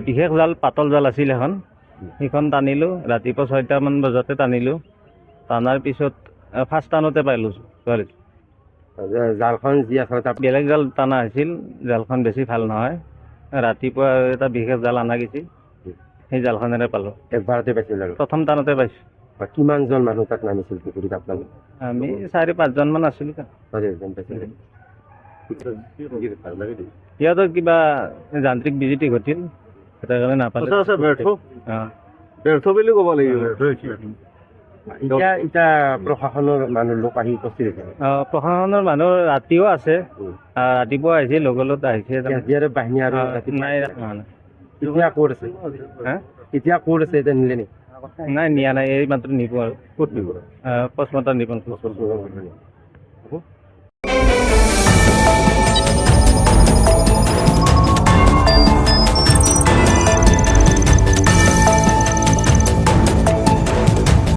বিশেষ জাল পাতল জাল আছিল এখন, সেইখন টানিলোঁ ৰাতিপুৱা 6টামান বজাতে টানিলোঁ। টানাৰ পিছত ফাৰ্ষ্ট টানোতে পাইলোঁ ছোৱালী। জালখন যি আছে তাত বেলেগ জাল টানা হৈছিল, জালখন বেছি ভাল নহয়। ৰাতিপুৱা এটা বিশেষ জাল অনা গৈছিল, সেই জালখনেৰে পালোঁ। একবাৰতে পাইছিল আৰু প্ৰথম টানোতে পাইছোঁ। কিমানজন মানুহ তাত নামিছিল পুখুৰীত আপোনালোক? আমি 4-5জনমান আছিলোঁ তাত। সিহঁতৰ কিবা যান্ত্ৰিক বিজুতি ঘটিল, সেইটো কাৰণে নাপালে। ব্যৰ্থ বুলি ক'ব লাগিব। এতিয়া প্ৰশাসনৰ মানুহ লোক আহি উপস্থিত হৈছে। প্ৰশাসনৰ মানুহ ৰাতিও আছে, ৰাতিপুৱা আহিছে, লগত আহিছে। এছডিআৰএফ বাহিনী আৰু নাই এতিয়া ক'ত আছে? এতিয়া ক'ত আছে? এতিয়া নিলে নেকি? নাই নিয়া নাই, এই মাত্ৰ নিব আৰু ক'ত নিব? পষ্টমৰ্টম নিব।